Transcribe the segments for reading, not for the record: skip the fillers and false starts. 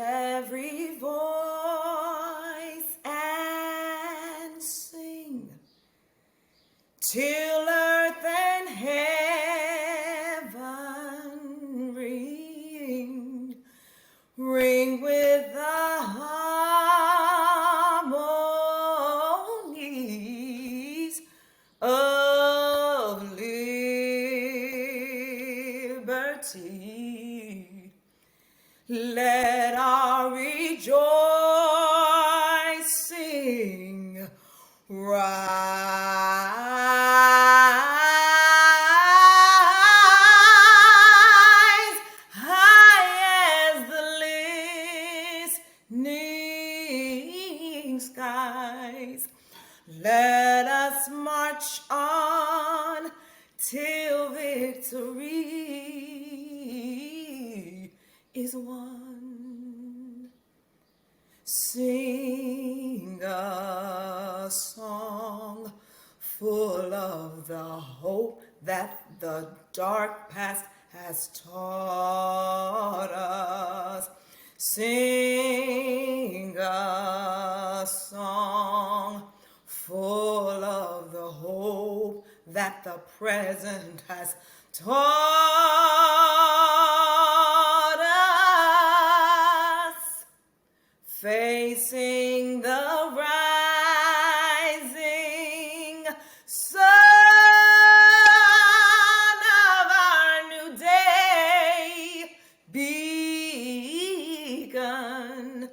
every voice and sing till earth and heaven ring with the harmonies of liberty. Let our rejoicing rise high as the listening skies. Let us march on till victory is won. Sing a song full of the hope that the dark past has taught us. Sing a song full of the hope that the present has taught us. Facing the rising sun of our new day begun,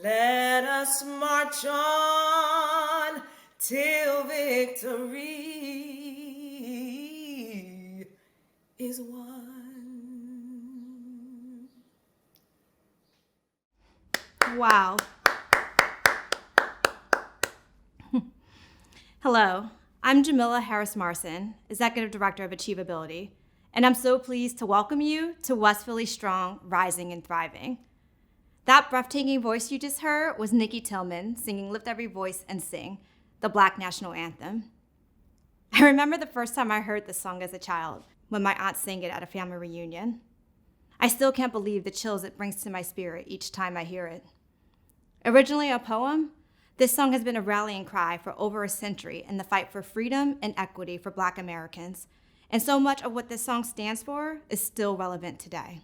let us march on till victory is won. Wow. Hello, I'm Jamila Harris-Marson, Executive Director of ACHIEVEability, and I'm so pleased to welcome you to West Philly Strong, Rising and Thriving. That breathtaking voice you just heard was Nikki Tillman singing Lift Every Voice and Sing, the Black National Anthem. I remember the first time I heard this song as a child, when my aunt sang it at a family reunion. I still can't believe the chills it brings to my spirit each time I hear it. Originally a poem, this song has been a rallying cry for over a century in the fight for freedom and equity for Black Americans, and so much of what this song stands for is still relevant today.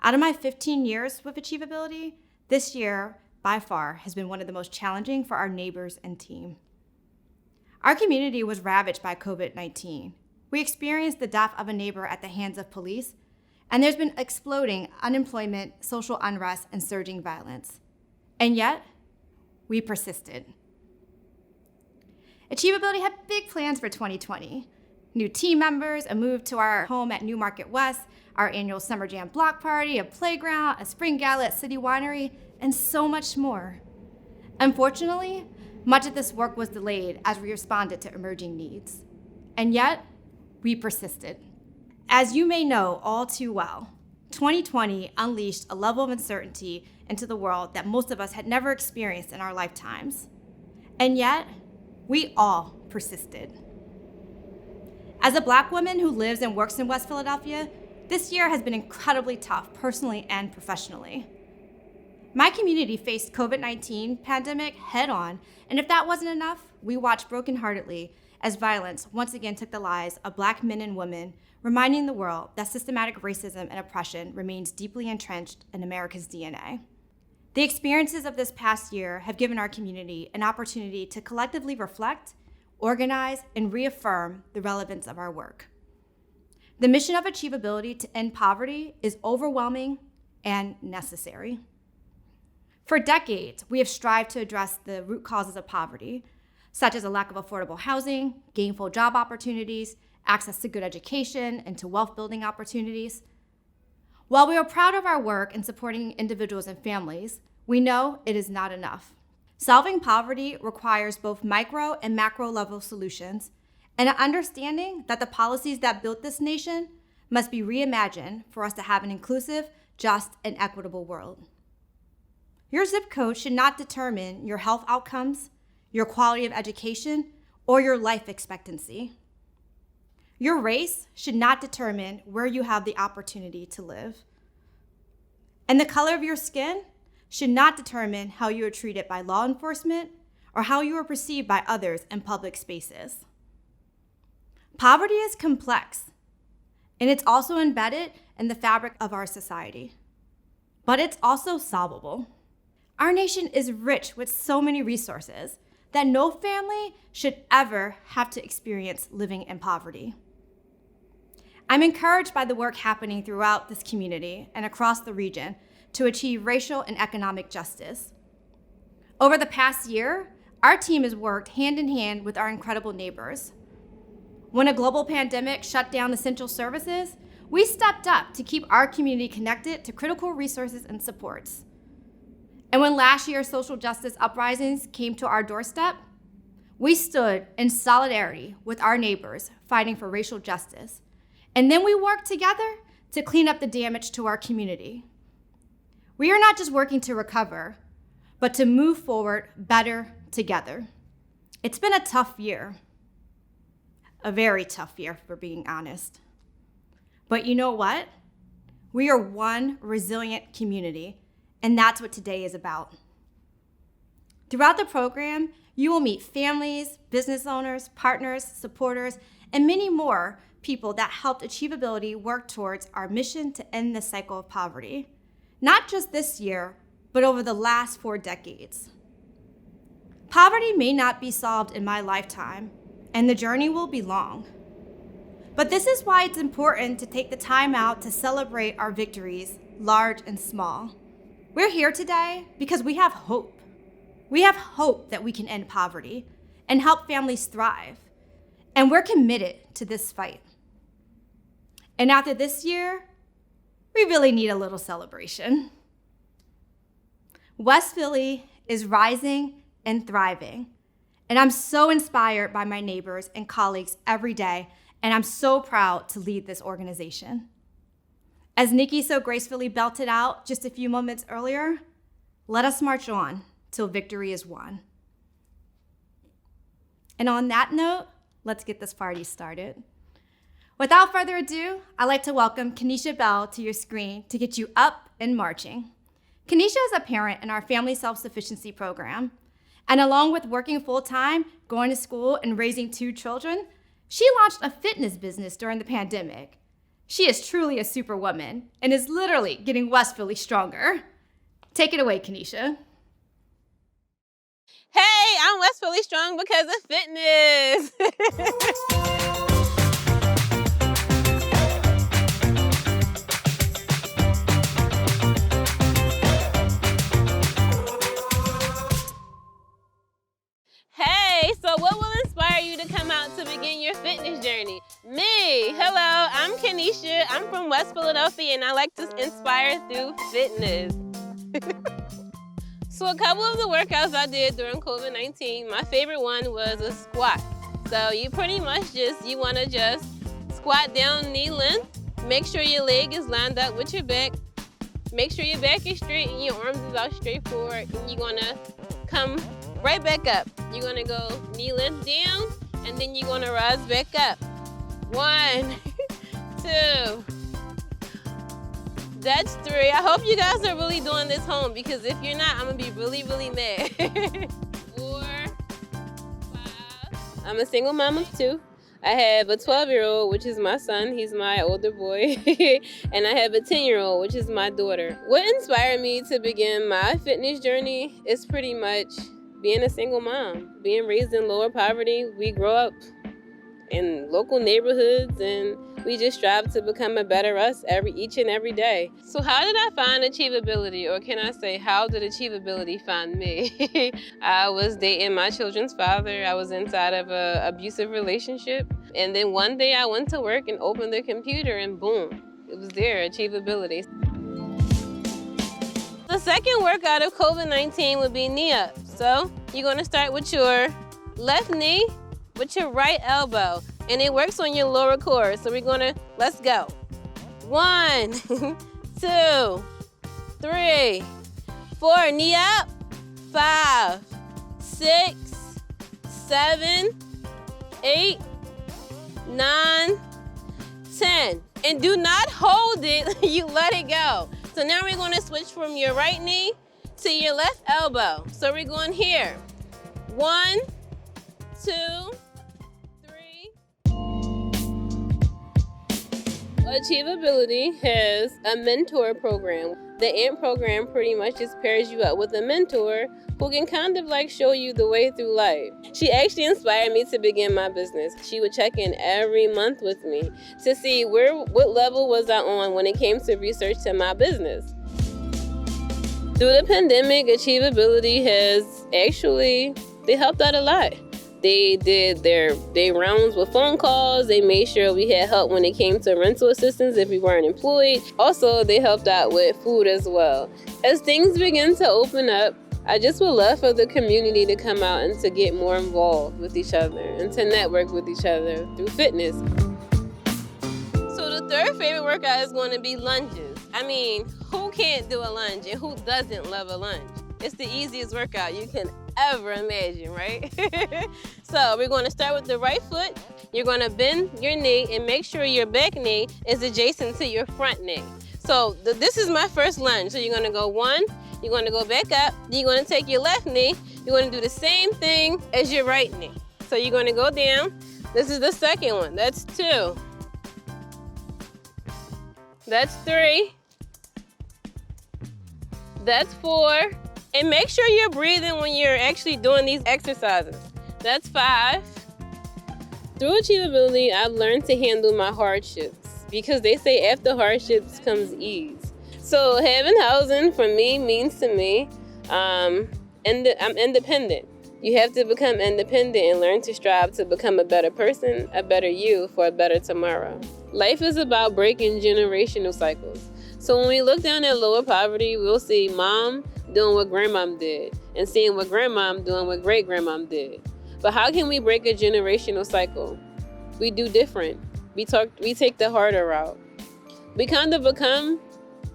Out of my 15 years with ACHIEVEability, this year, by far, has been one of the most challenging for our neighbors and team. Our community was ravaged by COVID-19. We experienced the death of a neighbor at the hands of police, and there's been exploding unemployment, social unrest, and surging violence. And yet, we persisted. ACHIEVEability had big plans for 2020. New team members, a move to our home at New Market West, our annual Summer Jam block party, a playground, a spring gala at City Winery, and so much more. Unfortunately, much of this work was delayed as we responded to emerging needs. And yet, we persisted. As you may know all too well, 2020 unleashed a level of uncertainty into the world that most of us had never experienced in our lifetimes. And yet, we all persisted. As a Black woman who lives and works in West Philadelphia, this year has been incredibly tough, personally and professionally. My community faced COVID-19 pandemic head on, and if that wasn't enough, we watched brokenheartedly as violence once again took the lives of Black men and women, reminding the world that systematic racism and oppression remains deeply entrenched in America's DNA. The experiences of this past year have given our community an opportunity to collectively reflect, organize, and reaffirm the relevance of our work. The mission of ACHIEVEability to end poverty is overwhelming and necessary. For decades, we have strived to address the root causes of poverty, such as a lack of affordable housing, gainful job opportunities, access to good education, and to wealth-building opportunities. While we are proud of our work in supporting individuals and families, we know it is not enough. Solving poverty requires both micro and macro level solutions, and an understanding that the policies that built this nation must be reimagined for us to have an inclusive, just, and equitable world. Your zip code should not determine your health outcomes, your quality of education, or your life expectancy. Your race should not determine where you have the opportunity to live. And the color of your skin should not determine how you are treated by law enforcement or how you are perceived by others in public spaces. Poverty is complex, and it's also embedded in the fabric of our society. But it's also solvable. Our nation is rich with so many resources that no family should ever have to experience living in poverty. I'm encouraged by the work happening throughout this community and across the region to achieve racial and economic justice. Over the past year, our team has worked hand in hand with our incredible neighbors. When a global pandemic shut down essential services, we stepped up to keep our community connected to critical resources and supports. And when last year's social justice uprisings came to our doorstep, we stood in solidarity with our neighbors fighting for racial justice. And then we worked together to clean up the damage to our community. We are not just working to recover, but to move forward better together. It's been a tough year. A very tough year, for being honest. But you know what? We are one resilient community, and that's what today is about. Throughout the program, you will meet families, business owners, partners, supporters, and many more people that helped Achievability work towards our mission to end the cycle of poverty, not just this year, but over the last 4 decades. Poverty may not be solved in my lifetime, and the journey will be long. But this is why it's important to take the time out to celebrate our victories, large and small. We're here today because we have hope. We have hope that we can end poverty and help families thrive. And we're committed to this fight. And after this year, we really need a little celebration. West Philly is rising and thriving. And I'm so inspired by my neighbors and colleagues every day, and I'm so proud to lead this organization. As Nikki so gracefully belted out just a few moments earlier, let us march on till victory is won. And on that note, let's get this party started. Without further ado, I'd like to welcome Kenesha Bell to your screen to get you up and marching. Kenesha is a parent in our Family Self-Sufficiency program. And along with working full-time, going to school, and raising 2 children, she launched a fitness business during the pandemic. She is truly a superwoman and is literally getting West Philly stronger. Take it away, Kenesha. Hey, I'm West Philly strong because of fitness. Hey, so what will inspire you to come out to begin your fitness journey? Me. Hello, I'm Kenesha. I'm from West Philadelphia, and I like to inspire through fitness. So a couple of the workouts I did during COVID-19, my favorite one was a squat. So you pretty much you want to just squat down knee length, make sure your leg is lined up with your back, make sure your back is straight and your arms is out straight forward, and you're going to come right back up. You're going to go knee length down, and then you're going to rise back up. 1, 2, that's 3. I hope you guys are really doing this home, because if you're not, I'm going to be really, really mad. 4, 5. I'm a single mom of 2. I have a 12-year-old, which is my son. He's my older boy. And I have a 10-year-old, which is my daughter. What inspired me to begin my fitness journey is pretty much being a single mom, being raised in lower poverty. We grow up in local neighborhoods, and we just strive to become a better us each and every day. So how did I find Achievability, or can I say, how did Achievability find me? I was dating my children's father. I was inside of an abusive relationship. And then one day I went to work and opened the computer, and boom, it was there, Achievability. The second workout of COVID-19 would be knee up. So you're gonna start with your left knee with your right elbow, and it works on your lower core. So let's go. 1, 2, 3, 4, knee up. 5, 6, 7, 8, 9, 10. And do not hold it, you let it go. So now we're gonna switch from your right knee to your left elbow. So we're going here. 1, 2, 3. Achievability has a mentor program. The AMP program pretty much just pairs you up with a mentor who can kind of like show you the way through life. She actually inspired me to begin my business. She would check in every month with me to see what level was I on when it came to research to my business. Through the pandemic, Achievability they helped out a lot. They did their rounds with phone calls. They made sure we had help when it came to rental assistance if we weren't employed. Also, they helped out with food as well. As things begin to open up, I just would love for the community to come out and to get more involved with each other and to network with each other through fitness. So the third favorite workout is going to be lunges. I mean, who can't do a lunge and who doesn't love a lunge? It's the easiest workout you can ever imagine, right? So we're going to start with the right foot. You're going to bend your knee and make sure your back knee is adjacent to your front knee. So this is my first lunge. So you're going to go 1, you're going to go back up, then you're going to take your left knee, you're going to do the same thing as your right knee. So you're going to go down. This is the second one. That's 2. That's 3. That's 4. And make sure you're breathing when you're actually doing these exercises. That's 5. Through Achievability, I've learned to handle my hardships because they say after hardships comes ease. So having housing for me means to me, I'm independent. You have to become independent and learn to strive to become a better person, a better you for a better tomorrow. Life is about breaking generational cycles. So when we look down at lower poverty, we'll see mom doing what grandmom did and seeing what grandmom doing what great-grandmom did. But how can we break a generational cycle? We do different. We take the harder route. We kind of become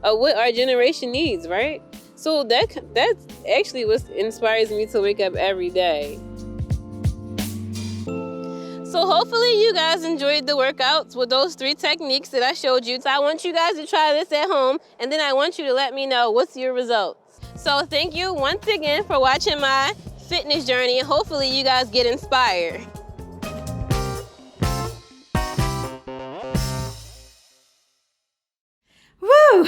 what our generation needs, right? So that's actually what inspires me to wake up every day. So hopefully you guys enjoyed the workouts with those 3 techniques that I showed you. So I want you guys to try this at home, and then I want you to let me know what's your results. So thank you once again for watching my fitness journey, and hopefully you guys get inspired. Woo!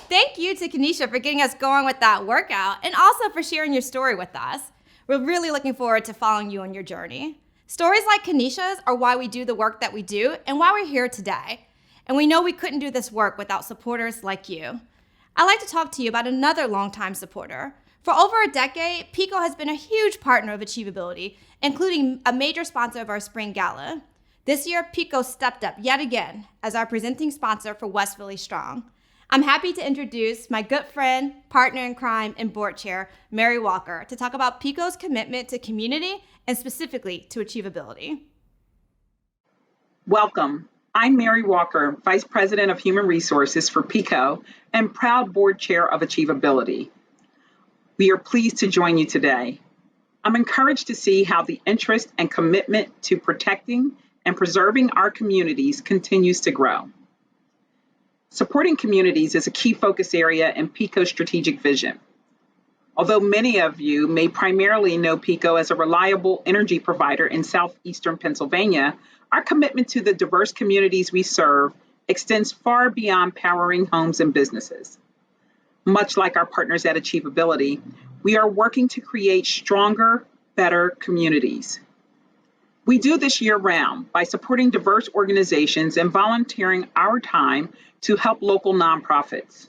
Thank you to Kenesha for getting us going with that workout and also for sharing your story with us. We're really looking forward to following you on your journey. Stories like Kenesha's are why we do the work that we do and why we're here today. And we know we couldn't do this work without supporters like you. I'd like to talk to you about another longtime supporter. For over a decade, PICO has been a huge partner of Achievability, including a major sponsor of our spring gala. This year, PICO stepped up yet again as our presenting sponsor for West Philly Strong. I'm happy to introduce my good friend, partner in crime, and board chair, Mary Walker, to talk about PICO's commitment to community and specifically to Achievability. Welcome. I'm Mary Walker, Vice President of Human Resources for PICO and proud board chair of Achievability. We are pleased to join you today. I'm encouraged to see how the interest and commitment to protecting and preserving our communities continues to grow. Supporting communities is a key focus area in PICO's strategic vision. Although many of you may primarily know PICO as a reliable energy provider in southeastern Pennsylvania, our commitment to the diverse communities we serve extends far beyond powering homes and businesses. Much like our partners at Achievability, we are working to create stronger, better communities. We do this year-round by supporting diverse organizations and volunteering our time to help local nonprofits.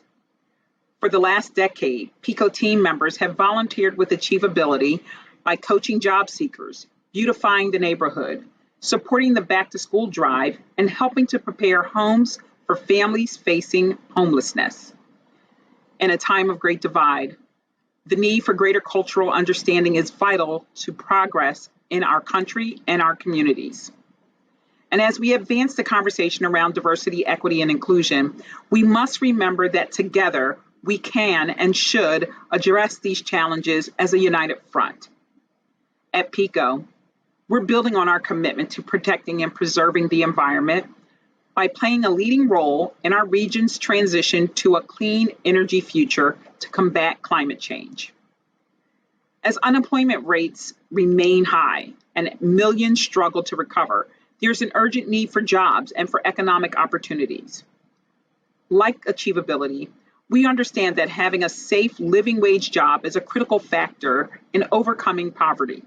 For the last decade, PICO team members have volunteered with Achievability by coaching job seekers, beautifying the neighborhood, supporting the back-to-school drive, and helping to prepare homes for families facing homelessness. In a time of great divide, the need for greater cultural understanding is vital to progress in our country and our communities. And as we advance the conversation around diversity, equity, and inclusion, we must remember that together we can and should address these challenges as a united front. At PICO, we're building on our commitment to protecting and preserving the environment by playing a leading role in our region's transition to a clean energy future to combat climate change. As unemployment rates remain high and millions struggle to recover, there's an urgent need for jobs and for economic opportunities. Like achievability, we understand that having a safe living wage job is a critical factor in overcoming poverty.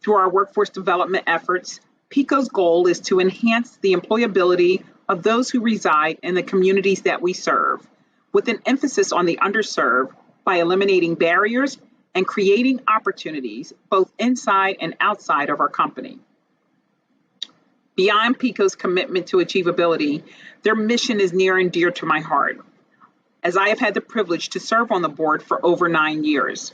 Through our workforce development efforts, PICO's goal is to enhance the employability of those who reside in the communities that we serve, with an emphasis on the underserved by eliminating barriers and creating opportunities both inside and outside of our company. Beyond PICO's commitment to achievability, their mission is near and dear to my heart, as I have had the privilege to serve on the board for over 9 years.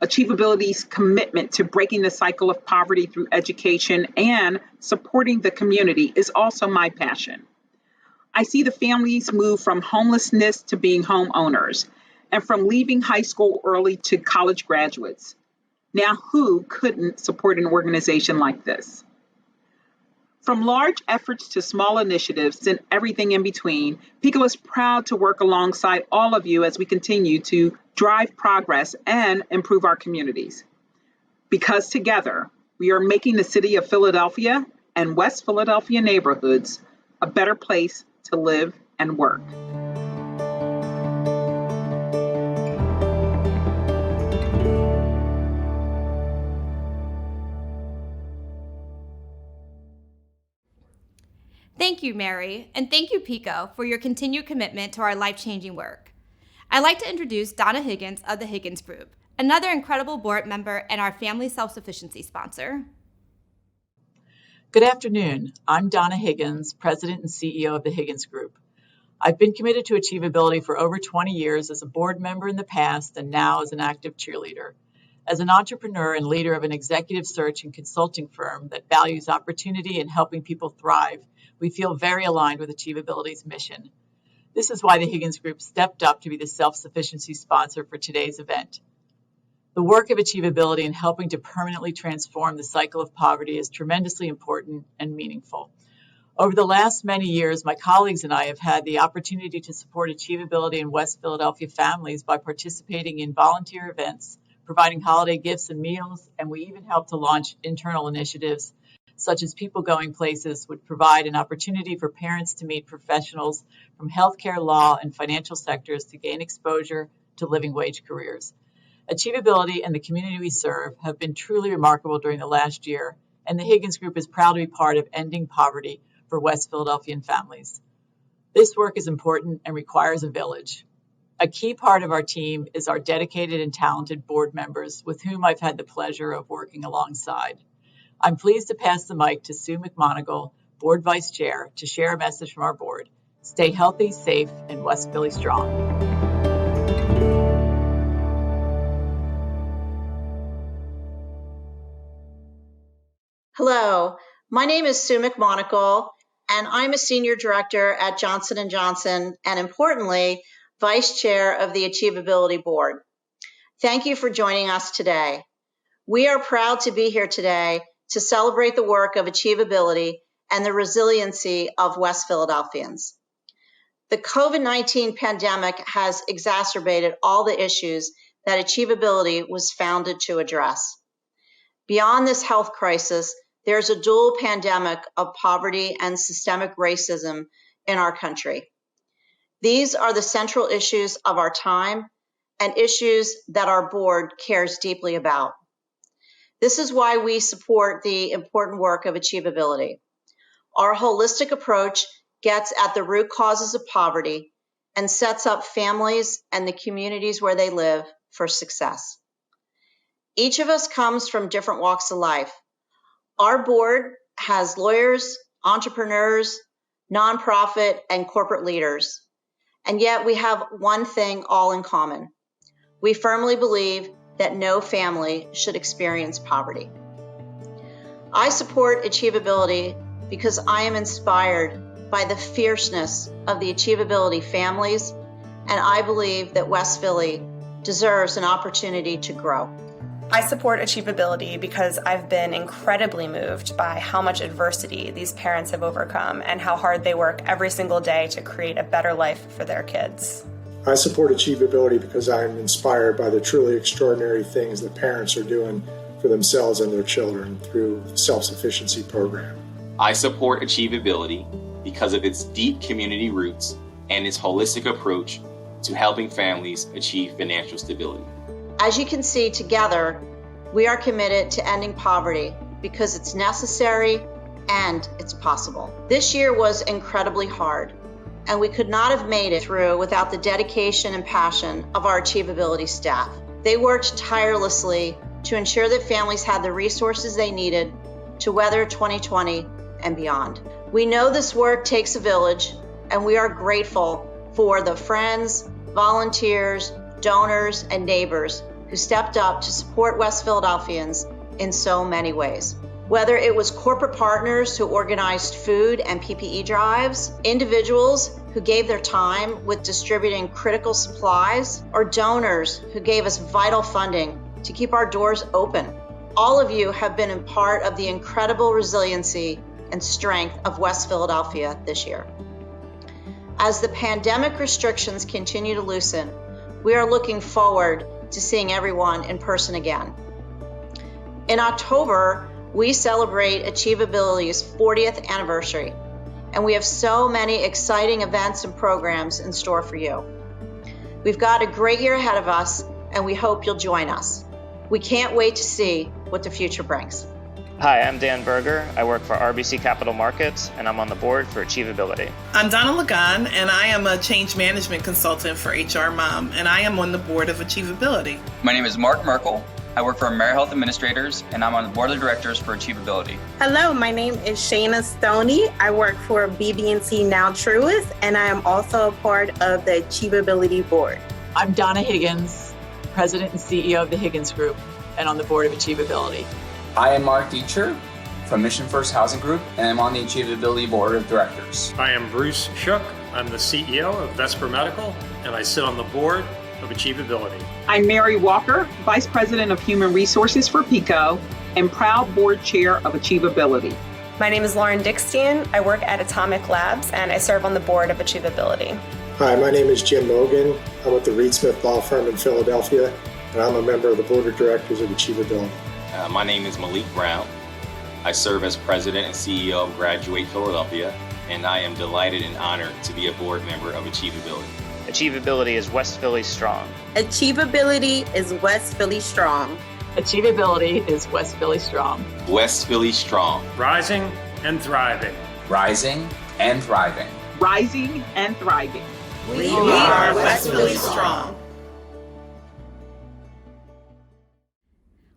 Achievability's commitment to breaking the cycle of poverty through education and supporting the community is also my passion. I see the families move from homelessness to being homeowners, and from leaving high school early to college graduates. Now, who couldn't support an organization like this? From large efforts to small initiatives and everything in between, PICO is proud to work alongside all of you as we continue to drive progress and improve our communities. Because together, we are making the city of Philadelphia and West Philadelphia neighborhoods a better place to live and work. Thank you, Mary, and thank you, PICO, for your continued commitment to our life-changing work. I'd like to introduce Donna Higgins of the Higgins Group, another incredible board member and our family self-sufficiency sponsor. Good afternoon. I'm Donna Higgins, President and CEO of the Higgins Group. I've been committed to achievability for over 20 years as a board member in the past and now as an active cheerleader. As an entrepreneur and leader of an executive search and consulting firm that values opportunity and helping people thrive, we feel very aligned with Achievability's mission. This is why the Higgins Group stepped up to be the self-sufficiency sponsor for today's event. The work of Achievability in helping to permanently transform the cycle of poverty is tremendously important and meaningful. Over the last many years, my colleagues and I have had the opportunity to support Achievability in West Philadelphia families by participating in volunteer events, providing holiday gifts and meals, and we even helped to launch internal initiatives such as People Going Places, would provide an opportunity for parents to meet professionals from healthcare, law, and financial sectors to gain exposure to living wage careers. Achievability and the community we serve have been truly remarkable during the last year, and the Higgins Group is proud to be part of ending poverty for West Philadelphian families. This work is important and requires a village. A key part of our team is our dedicated and talented board members with whom I've had the pleasure of working alongside. I'm pleased to pass the mic to Sue McMonigal, Board Vice Chair, to share a message from our board. Stay healthy, safe, and West Philly strong. Hello, my name is Sue McMonigal, and I'm a Senior Director at Johnson & Johnson, and importantly, Vice Chair of the Achievability Board. Thank you for joining us today. We are proud to be here today to celebrate the work of Achievability and the resiliency of West Philadelphians. The COVID-19 pandemic has exacerbated all the issues that Achievability was founded to address. Beyond this health crisis, there's a dual pandemic of poverty and systemic racism in our country. These are the central issues of our time and issues that our board cares deeply about. This is why we support the important work of Achievability. Our holistic approach gets at the root causes of poverty and sets up families and the communities where they live for success. Each of us comes from different walks of life. Our board has lawyers, entrepreneurs, nonprofit, and corporate leaders. And yet we have one thing all in common. We firmly believe that no family should experience poverty. I support Achievability because I am inspired by the fierceness of the Achievability families, and I believe that West Philly deserves an opportunity to grow. I support Achievability because I've been incredibly moved by how much adversity these parents have overcome and how hard they work every single day to create a better life for their kids. I support Achievability because I'm inspired by the truly extraordinary things that parents are doing for themselves and their children through the self-sufficiency program. I support Achievability because of its deep community roots and its holistic approach to helping families achieve financial stability. As you can see, together, we are committed to ending poverty because it's necessary and it's possible. This year was incredibly hard, and we could not have made it through without the dedication and passion of our Achievability staff. They worked tirelessly to ensure that families had the resources they needed to weather 2020 and beyond. We know this work takes a village, and we are grateful for the friends, volunteers, donors, and neighbors who stepped up to support West Philadelphians in so many ways. Whether it was corporate partners who organized food and PPE drives, individuals who gave their time with distributing critical supplies, or donors who gave us vital funding to keep our doors open. All of you have been a part of the incredible resiliency and strength of West Philadelphia this year. As the pandemic restrictions continue to loosen, we are looking forward to seeing everyone in person again. In October, we celebrate Achievability's 40th anniversary, and we have so many exciting events and programs in store for you. We've got a great year ahead of us, and we hope you'll join us. We can't wait to see what the future brings. Hi, I'm Dan Berger. I work for RBC Capital Markets, and I'm on the board for Achievability. I'm Donna Lagan, and I am a change management consultant for HR Mom, and I am on the board of Achievability. My name is Mark Merkel. I work for AmeriHealth Administrators, and I'm on the board of directors for Achievability. Hello, my name is Shayna Stoney. I work for BB&T Now Truist, and I am also a part of the Achievability board. I'm Donna Higgins, President and CEO of the Higgins Group, and on the board of Achievability. I am Mark Dietrich from Mission First Housing Group, and I'm on the Achievability Board of Directors. I am Bruce Shook. I'm the CEO of Vesper Medical, and I sit on the board of Achievability. I'm Mary Walker, Vice President of Human Resources for PICO and proud board chair of Achievability. My name is Lauren Dickstein. I work at Atomic Labs, and I serve on the board of Achievability. Hi, my name is Jim Mogan. I'm with the Reed Smith Law Firm in Philadelphia, and I'm a member of the board of directors of Achievability. My name is Malik Brown. I serve as president and CEO of Graduate Philadelphia, and I am delighted and honored to be a board member of Achievability. Achievability is West Philly strong. Achievability is West Philly strong. Achievability is West Philly strong. West Philly strong. Rising and thriving. Rising and thriving. Rising and thriving. We are West Philly strong.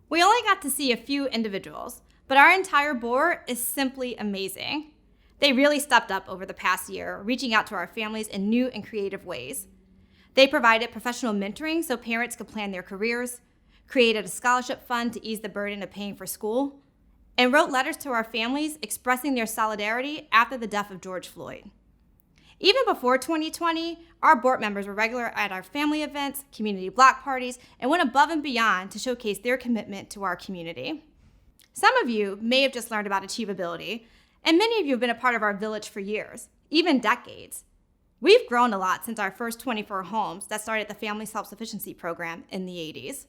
We only got to see a few individuals, but our entire board is simply amazing. They really stepped up over the past year, reaching out to our families in new and creative ways. They provided professional mentoring so parents could plan their careers, created a scholarship fund to ease the burden of paying for school, and wrote letters to our families expressing their solidarity after the death of George Floyd. Even before 2020, our board members were regular at our family events, community block parties, and went above and beyond to showcase their commitment to our community. Some of you may have just learned about Achievability, and many of you have been a part of our village for years, even decades. We've grown a lot since our first 24 homes that started the Family Self-Sufficiency Program in the 80s.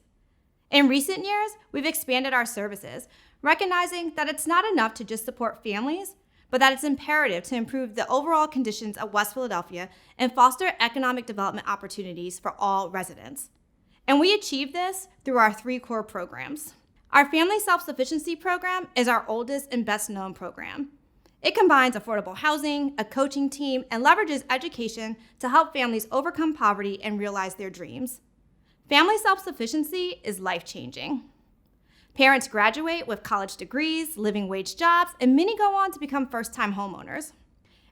In recent years, we've expanded our services, recognizing that it's not enough to just support families, but that it's imperative to improve the overall conditions of West Philadelphia and foster economic development opportunities for all residents. And we achieve this through our 3 core programs. Our Family Self-Sufficiency Program is our oldest and best-known program. It combines affordable housing, a coaching team, and leverages education to help families overcome poverty and realize their dreams. Family self-sufficiency is life-changing. Parents graduate with college degrees, living wage jobs, and many go on to become first-time homeowners.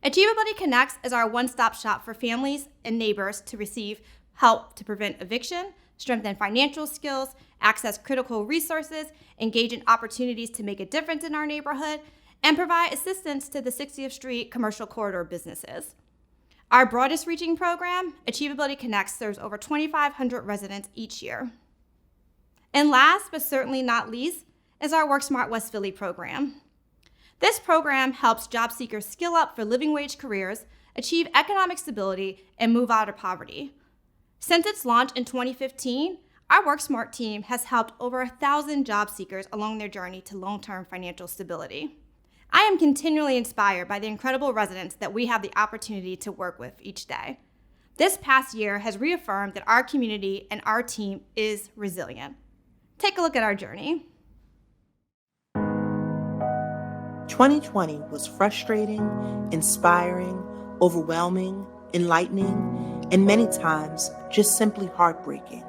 Achievability Connects is our one-stop shop for families and neighbors to receive help to prevent eviction, strengthen financial skills, access critical resources, engage in opportunities to make a difference in our neighborhood, and provide assistance to the 60th Street commercial corridor businesses. Our broadest reaching program, Achievability Connects, serves over 2,500 residents each year. And last, but certainly not least, is our Work Smart West Philly program. This program helps job seekers skill up for living wage careers, achieve economic stability, and move out of poverty. Since its launch in 2015, our WorkSmart team has helped over 1,000 job seekers along their journey to long-term financial stability. I am continually inspired by the incredible residents that we have the opportunity to work with each day. This past year has reaffirmed that our community and our team is resilient. Take a look at our journey. 2020 was frustrating, inspiring, overwhelming, enlightening, and many times just simply heartbreaking.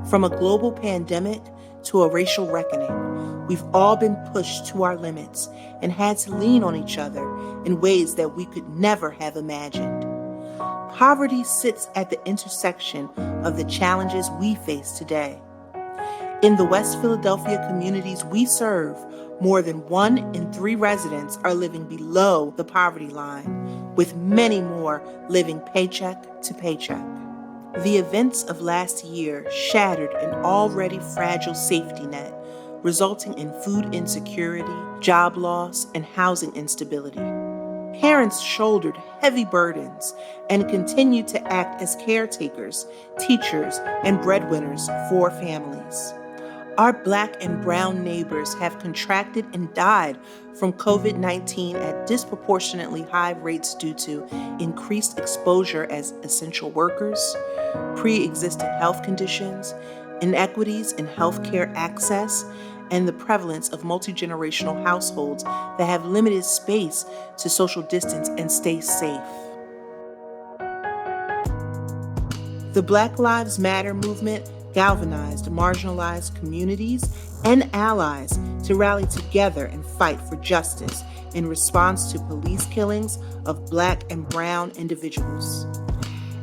From a global pandemic to a racial reckoning, we've all been pushed to our limits and had to lean on each other in ways that we could never have imagined. Poverty sits at the intersection of the challenges we face today. In the West Philadelphia communities we serve, more than 1 in 3 residents are living below the poverty line, with many more living paycheck to paycheck. The events of last year shattered an already fragile safety net, resulting in food insecurity, job loss, and housing instability. Parents shouldered heavy burdens and continued to act as caretakers, teachers, and breadwinners for families. Our Black and brown neighbors have contracted and died from COVID-19 at disproportionately high rates due to increased exposure as essential workers, pre-existing health conditions, inequities in healthcare access, and the prevalence of multi-generational households that have limited space to social distance and stay safe. The Black Lives Matter movement galvanized marginalized communities and allies to rally together and fight for justice in response to police killings of Black and brown individuals.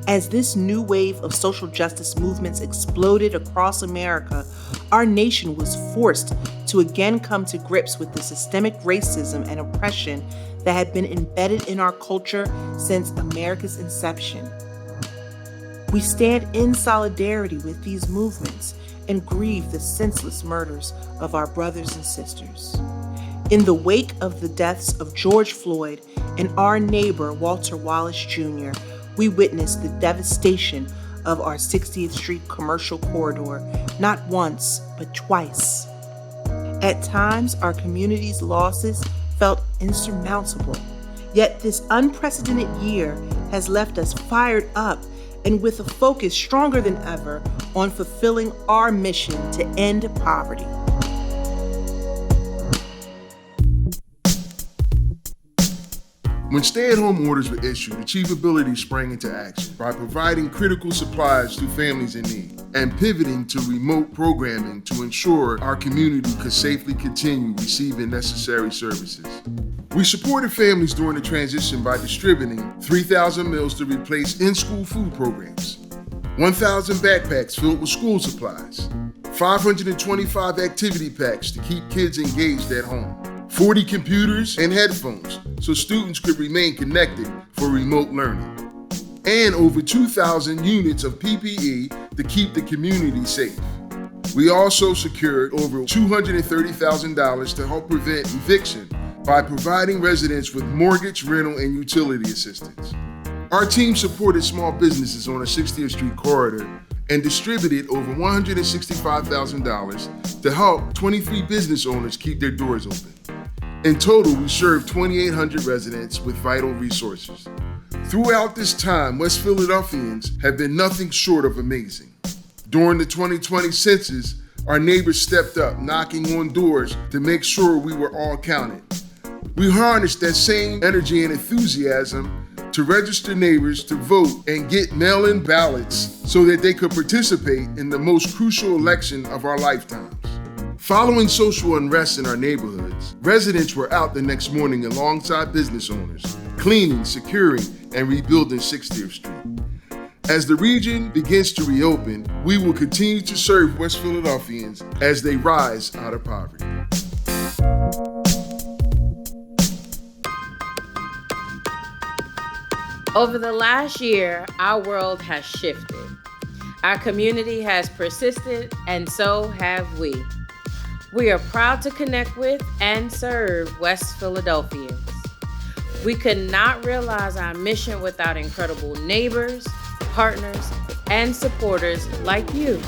As this new wave of social justice movements exploded across America, our nation was forced to again come to grips with the systemic racism and oppression that had been embedded in our culture since America's inception. We stand in solidarity with these movements and grieve the senseless murders of our brothers and sisters. In the wake of the deaths of George Floyd and our neighbor Walter Wallace Jr., we witnessed the devastation of our 60th Street commercial corridor, not once, but twice. At times, our community's losses felt insurmountable, yet this unprecedented year has left us fired up and with a focus stronger than ever on fulfilling our mission to end poverty. When stay-at-home orders were issued, Achievability sprang into action by providing critical supplies to families in need and pivoting to remote programming to ensure our community could safely continue receiving necessary services. We supported families during the transition by distributing 3,000 meals to replace in-school food programs, 1,000 backpacks filled with school supplies, 525 activity packs to keep kids engaged at home, 40 computers and headphones so students could remain connected for remote learning, and over 2,000 units of PPE to keep the community safe. We also secured over $230,000 to help prevent eviction by providing residents with mortgage, rental, and utility assistance. Our team supported small businesses on a 60th Street corridor and distributed over $165,000 to help 23 business owners keep their doors open. In total, we served 2,800 residents with vital resources. Throughout this time, West Philadelphians have been nothing short of amazing. During the 2020 census, our neighbors stepped up, knocking on doors to make sure we were all counted. We harnessed that same energy and enthusiasm to register neighbors to vote and get mail-in ballots so that they could participate in the most crucial election of our lifetimes. Following social unrest in our neighborhoods, residents were out the next morning alongside business owners, cleaning, securing, and rebuilding 60th Street. As the region begins to reopen, we will continue to serve West Philadelphians as they rise out of poverty. Over the last year, our world has shifted. Our community has persisted, and so have we. We are proud to connect with and serve West Philadelphians. We could not realize our mission without incredible neighbors, partners, and supporters like you.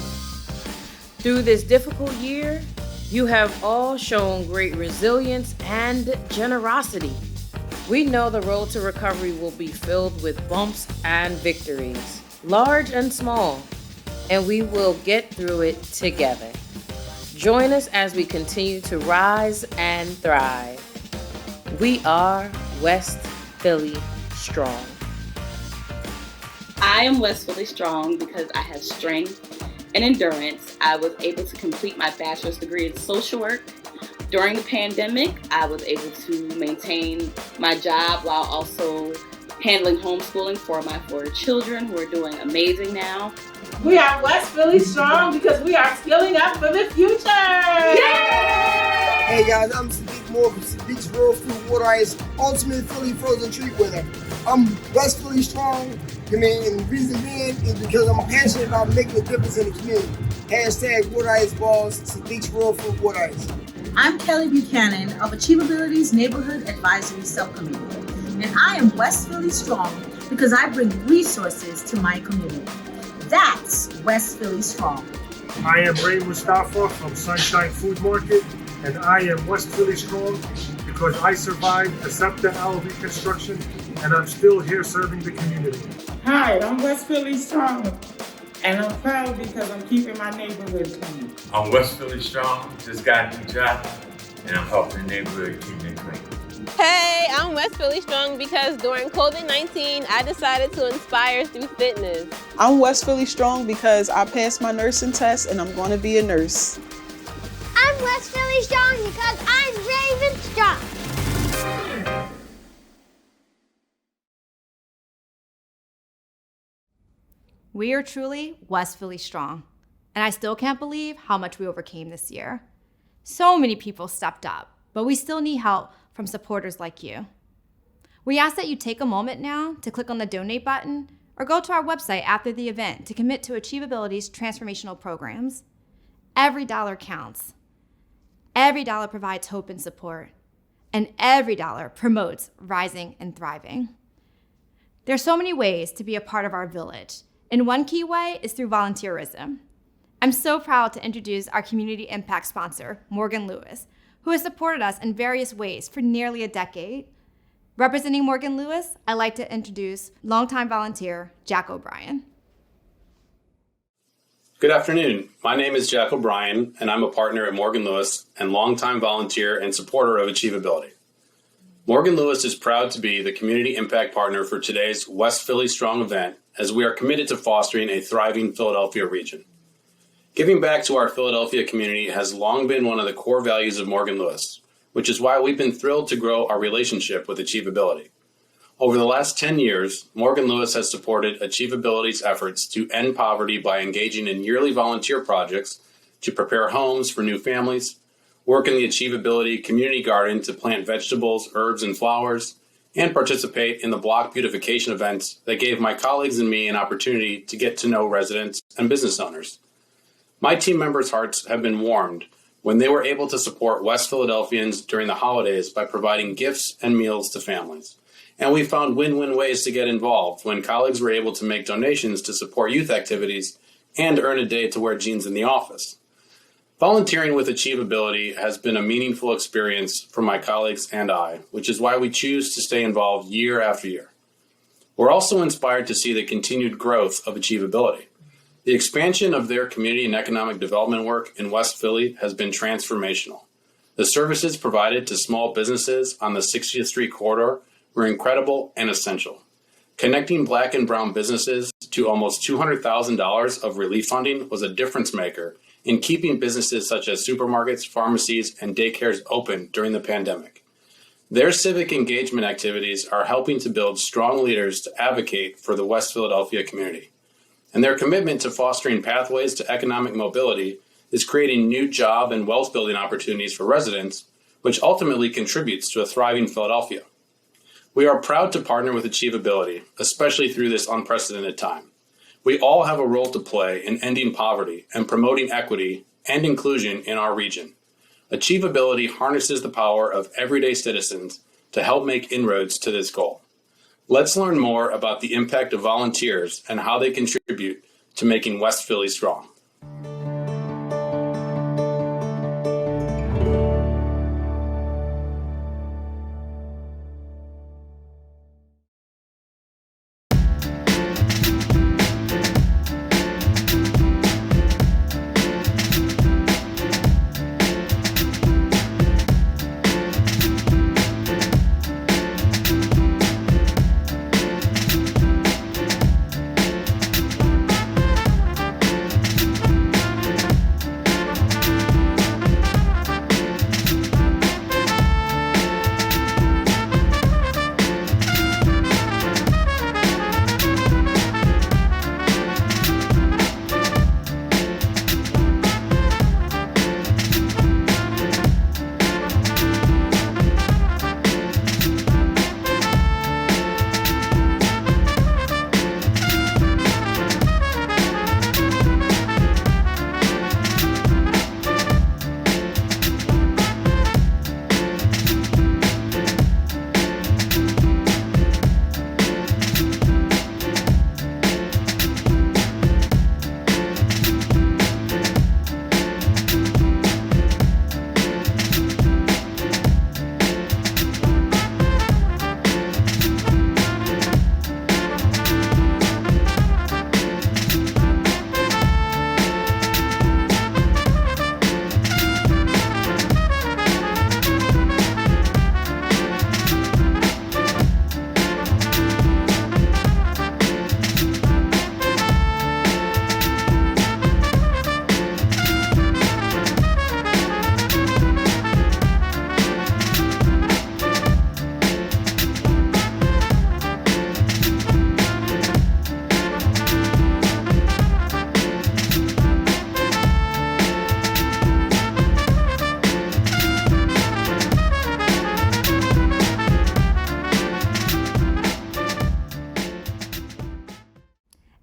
Through this difficult year, you have all shown great resilience and generosity. We know the road to recovery will be filled with bumps and victories, large and small, and we will get through it together. Join us as we continue to rise and thrive. We are West Philly Strong. I am West Philly Strong because I have strength and endurance. I was able to complete my bachelor's degree in social work. During the pandemic, I was able to maintain my job while also handling homeschooling for my 4 children who are doing amazing now. We are West Philly Strong because we are skilling up for the future. Yay! Hey guys, I'm Sadiq Moore from Sadiq's Real Food Water Ice Ultimate Philly Frozen Treat Winner. I'm West Philly Strong. I mean, and the reason being is because I'm passionate about making a difference in the community. Hashtag Water Ice Balls, Sadiq's Real Food Water Ice. I'm Kelly Buchanan of Achievability's Neighborhood Advisory Subcommittee, and I am West Philly Strong because I bring resources to my community. That's West Philly Strong. I am Ray Mustafa from Sunshine Food Market, and I am West Philly Strong because I survived the SEPTA LV construction, and I'm still here serving the community. Hi, I'm West Philly Strong, and I'm proud because I'm keeping my neighborhood clean. I'm West Philly Strong, just got a new job, and I'm helping the neighborhood keep it clean. Hey, I'm West Philly Strong because during COVID-19, I decided to inspire through fitness. I'm West Philly Strong because I passed my nursing test and I'm going to be a nurse. I'm West Philly Strong because I'm Raven Strong. We are truly West Philly Strong, and I still can't believe how much we overcame this year. So many people stepped up, but we still need help from supporters like you. We ask that you take a moment now to click on the donate button or go to our website after the event to commit to Achievability's transformational programs. Every dollar counts. Every dollar provides hope and support, and every dollar promotes rising and thriving. There's so many ways to be a part of our village, and one key way is through volunteerism. I'm so proud to introduce our community impact sponsor, Morgan Lewis, who has supported us in various ways for nearly a decade. Representing Morgan Lewis, I'd like to introduce longtime volunteer, Jack O'Brien. Good afternoon. My name is Jack O'Brien, and I'm a partner at Morgan Lewis and longtime volunteer and supporter of Achievability. Morgan Lewis is proud to be the community impact partner for today's West Philly Strong event, as we are committed to fostering a thriving Philadelphia region. Giving back to our Philadelphia community has long been one of the core values of Morgan Lewis, which is why we've been thrilled to grow our relationship with Achievability. Over the last 10 years, Morgan Lewis has supported Achievability's efforts to end poverty by engaging in yearly volunteer projects to prepare homes for new families, work in the Achievability Community Garden to plant vegetables, herbs, and flowers, and participate in the block beautification events that gave my colleagues and me an opportunity to get to know residents and business owners. My team members' hearts have been warmed when they were able to support West Philadelphians during the holidays by providing gifts and meals to families. And we found win-win ways to get involved when colleagues were able to make donations to support youth activities and earn a day to wear jeans in the office. Volunteering with Achievability has been a meaningful experience for my colleagues and I, which is why we choose to stay involved year after year. We're also inspired to see the continued growth of Achievability. The expansion of their community and economic development work in West Philly has been transformational. The services provided to small businesses on the 60th Street corridor were incredible and essential. Connecting Black and brown businesses to almost $200,000 of relief funding was a difference maker in keeping businesses such as supermarkets, pharmacies, and daycares open during the pandemic. Their civic engagement activities are helping to build strong leaders to advocate for the West Philadelphia community. And their commitment to fostering pathways to economic mobility is creating new job and wealth building opportunities for residents, which ultimately contributes to a thriving Philadelphia. We are proud to partner with Achievability, especially through this unprecedented time. We all have a role to play in ending poverty and promoting equity and inclusion in our region. Achievability harnesses the power of everyday citizens to help make inroads to this goal. Let's learn more about the impact of volunteers and how they contribute to making West Philly strong.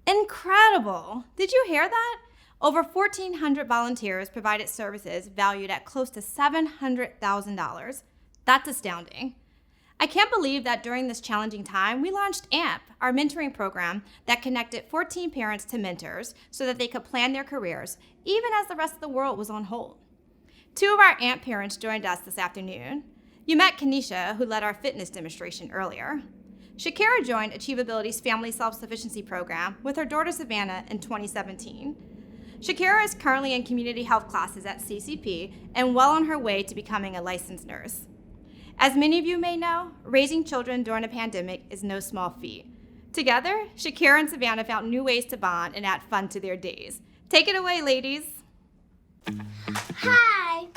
Incredible! Did you hear that? Over 1,400 volunteers provided services valued at close to $700,000. That's astounding. I can't believe that during this challenging time, we launched AMP, our mentoring program that connected 14 parents to mentors so that they could plan their careers, even as the rest of the world was on hold. 2 of our AMP parents joined us this afternoon. You met Kenesha, who led our fitness demonstration earlier. Shakira joined ACHIEVEability's Family Self-Sufficiency Program with her daughter Savannah in 2017. Shakira is currently in community health classes at CCP and well on her way to becoming a licensed nurse. As many of you may know, raising children during a pandemic is no small feat. Together, Shakira and Savannah found new ways to bond and add fun to their days. Take it away, ladies. Hi,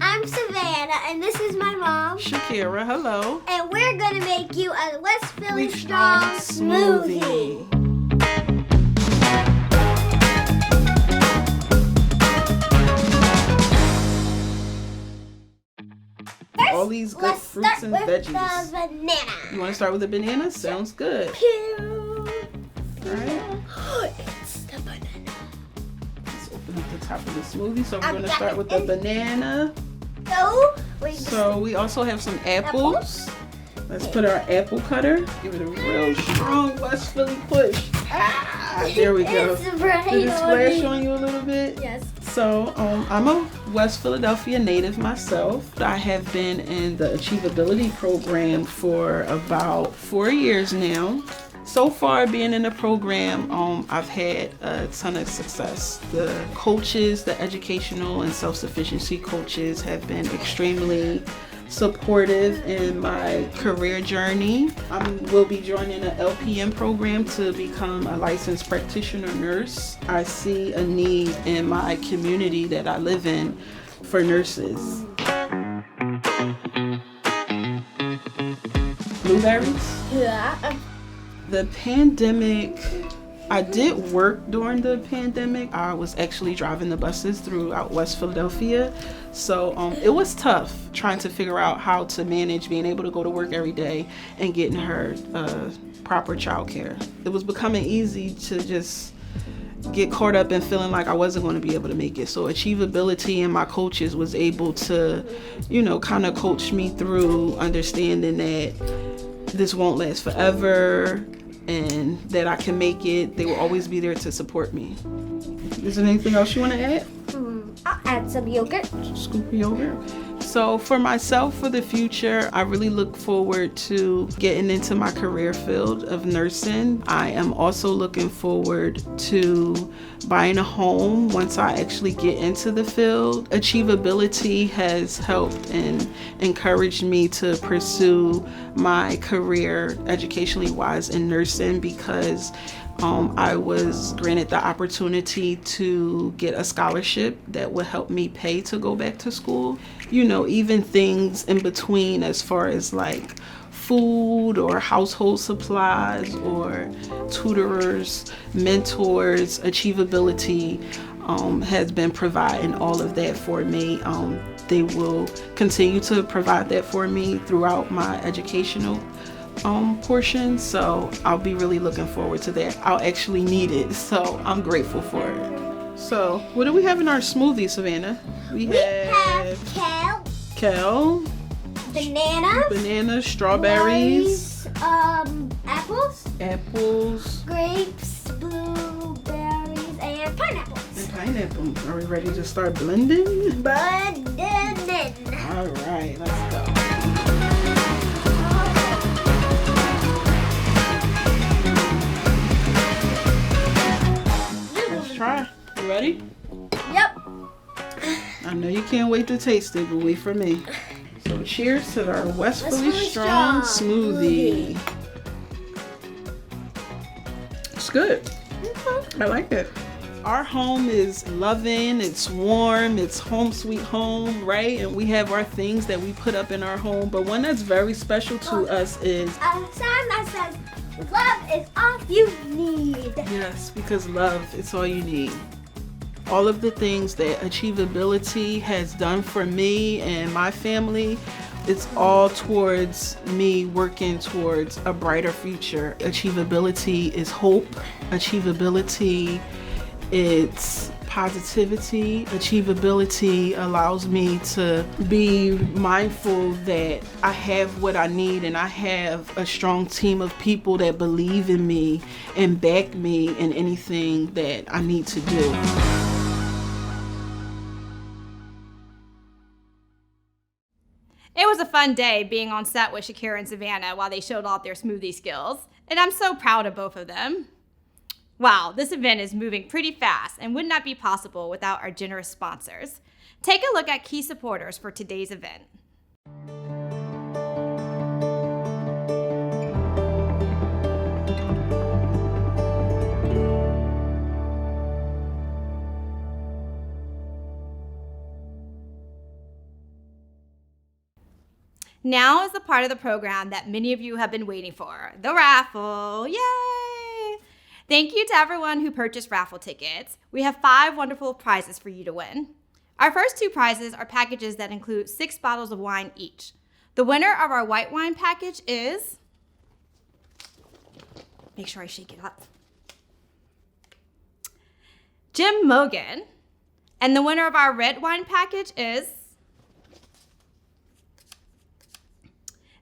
I'm Savannah, and this is my mom, Shakira, hello. And we're gonna make you a West Philly Strong smoothie. All these good fruits and veggies. Let's start with the banana. You want to start with the banana? Sounds good. Pew. All right. It's the banana. Let's open up the top of the smoothie. So we're going to start with the banana. So we also have some apples. Let's put our apple cutter. Give it a real strong West Philly push. There we go. Did it splash on you a little bit? Yes. So I'm a West Philadelphia native myself. I have been in the ACHIEVEability program for about 4 years now. So far being in the program, I've had a ton of success. The coaches, the educational and self-sufficiency coaches have been extremely supportive in my career journey. I will be joining an LPN program to become a licensed practitioner nurse. I see a need in my community that I live in for nurses. Blueberries? Yeah. The pandemic, I did work during the pandemic. I was actually driving the buses throughout West Philadelphia. So it was tough trying to figure out how to manage being able to go to work every day and getting her proper childcare. It was becoming easy to just get caught up in feeling like I wasn't going to be able to make it. So ACHIEVEability and my coaches was able to, kind of coach me through understanding that this won't last forever. and that I can make it. They will always be there to support me. Is there anything else you want to add? I'll add some yogurt. Scoop of yogurt. So for myself, for the future, I really look forward to getting into my career field of nursing. I am also looking forward to buying a home once I actually get into the field. Achievability has helped and encouraged me to pursue my career educationally wise in nursing because I was granted the opportunity to get a scholarship that would help me pay to go back to school. You know, even things in between as far as like food or household supplies or tutorers, mentors, Achievability has been providing all of that for me. They will continue to provide that for me throughout my educational portion, so I'll be really looking forward to that. I'll actually need it, so I'm grateful for it. So what do we have in our smoothie, Savannah? We have kale, banana, strawberries, apples, grapes, blueberries, and pineapples. Are we ready to start blending? Blending. All right, let's go. Try. You ready? Yep. I know you can't wait to taste it, but wait for me. So cheers to our West Philly Strong smoothie. It's good. I like it. Our home is loving, it's warm, it's home sweet home, right? And we have our things that we put up in our home, but one that's very special to us is a sign that says, love is all you need. yes, because love is all you need. All of the things that Achievability has done for me and my family, it's all towards me working towards a brighter future. Achievability is hope. Achievability, it's positivity. Achievability allows me to be mindful that I have what I need and I have a strong team of people that believe in me and back me in anything that I need to do. It was a fun day being on set with Shakira and Savannah while they showed off their smoothie skills, and I'm so proud of both of them. Wow, this event is moving pretty fast and would not be possible without our generous sponsors. Take a look at key supporters for today's event. Now is the part of the program that many of you have been waiting for, the raffle. Yay! Thank you to everyone who purchased raffle tickets. We have 5 wonderful prizes for you to win. Our first 2 prizes are packages that include 6 bottles of wine each. The winner of our white wine package is, make sure I shake it up, Jim Mogan. And the winner of our red wine package is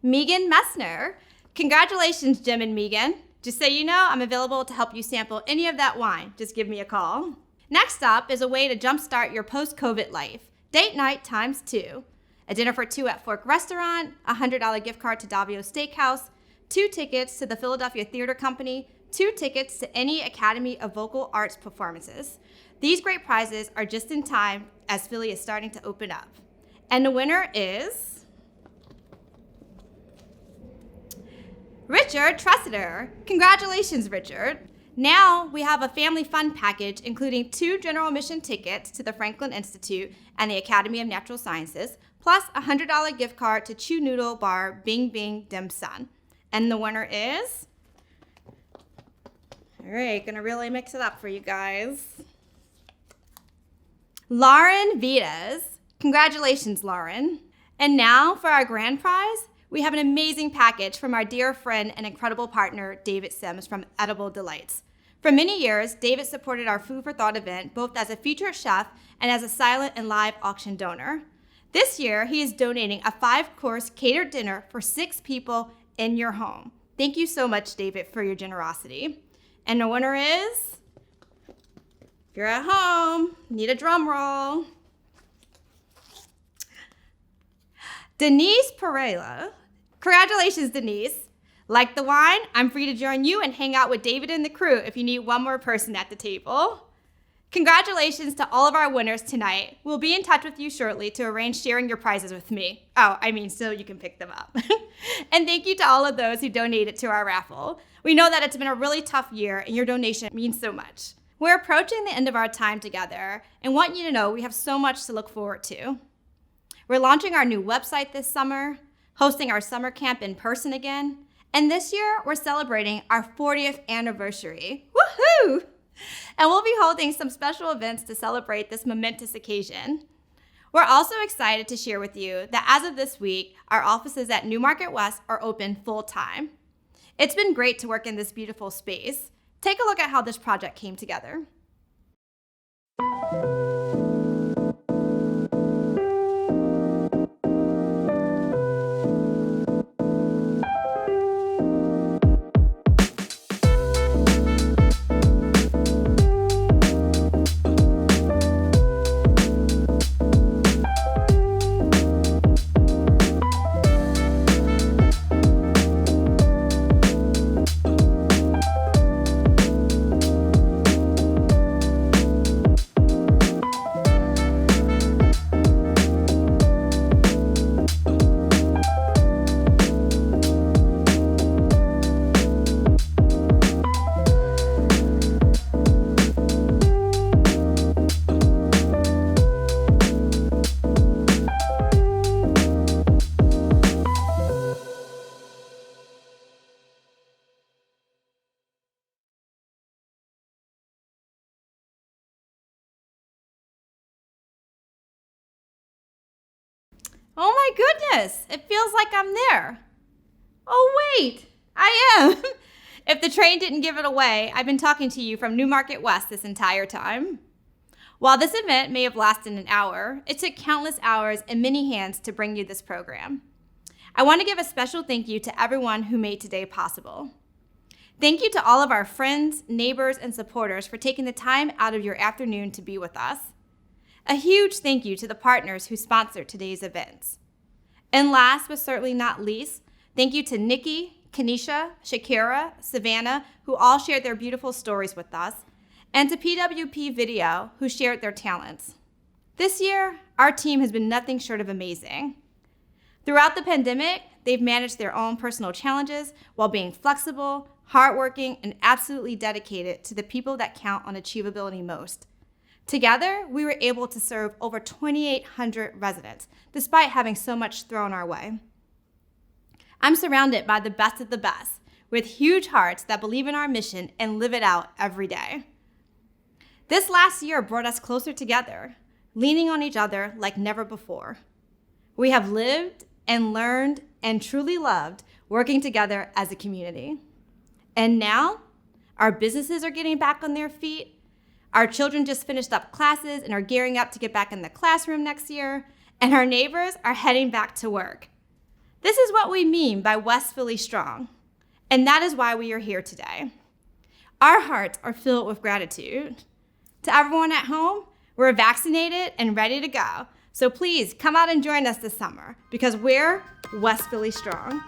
Megan Messner. Congratulations, Jim and Megan. Just so you know, I'm available to help you sample any of that wine. Just give me a call. Next up is a way to jumpstart your post-COVID life. Date night times 2. A dinner for 2 at Fork Restaurant, a $100 gift card to Davio Steakhouse, 2 tickets to the Philadelphia Theater Company, 2 tickets to any Academy of Vocal Arts performances. These great prizes are just in time as Philly is starting to open up. And the winner is Richard Tressiter. Congratulations, Richard. Now we have a family fun package including 2 general admission tickets to the Franklin Institute and the Academy of Natural Sciences, plus a $100 gift card to Chew Noodle Bar Bing Bing Dim Sum. And the winner is, all right, gonna really mix it up for you guys, Lauren Vitas. Congratulations, Lauren. And now for our grand prize, we have an amazing package from our dear friend and incredible partner, David Sims from Edible Delights. For many years, David supported our Food for Thought event, both as a featured chef and as a silent and live auction donor. This year, he is donating a 5-course catered dinner for 6 people in your home. Thank you so much, David, for your generosity. And the winner is, if you're at home, need a drum roll. Denise Pereira. Congratulations, Denise. Like the wine, I'm free to join you and hang out with David and the crew if you need one more person at the table. Congratulations to all of our winners tonight. We'll be in touch with you shortly to arrange sharing your prizes with me. So you can pick them up. And thank you to all of those who donated to our raffle. We know that it's been a really tough year and your donation means so much. We're approaching the end of our time together and want you to know we have so much to look forward to. We're launching our new website this summer, hosting our summer camp in person again, and this year we're celebrating our 40th anniversary. Woohoo! And we'll be holding some special events to celebrate this momentous occasion. We're also excited to share with you that as of this week, our offices at Newmarket West are open full-time. It's been great to work in this beautiful space. Take a look at how this project came together. Oh my goodness, it feels like I'm there. Oh wait, I am. If the train didn't give it away, I've been talking to you from Newmarket West this entire time. While this event may have lasted an hour, it took countless hours and many hands to bring you this program. I want to give a special thank you to everyone who made today possible. Thank you to all of our friends, neighbors, and supporters for taking the time out of your afternoon to be with us. A huge thank you to the partners who sponsored today's events. And last but certainly not least, thank you to Nikki, Kanisha, Shakira, Savannah, who all shared their beautiful stories with us, and to PWP Video, who shared their talents. This year, our team has been nothing short of amazing. Throughout the pandemic, they've managed their own personal challenges while being flexible, hardworking, and absolutely dedicated to the people that count on achievability most. Together, we were able to serve over 2,800 residents, despite having so much thrown our way. I'm surrounded by the best of the best, with huge hearts that believe in our mission and live it out every day. This last year brought us closer together, leaning on each other like never before. We have lived and learned and truly loved working together as a community. And now, our businesses are getting back on their feet. Our children just finished up classes and are gearing up to get back in the classroom next year, and our neighbors are heading back to work. This is what we mean by West Philly Strong, and that is why we are here today. Our hearts are filled with gratitude. To everyone at home, we're vaccinated and ready to go, so please come out and join us this summer because we're West Philly Strong.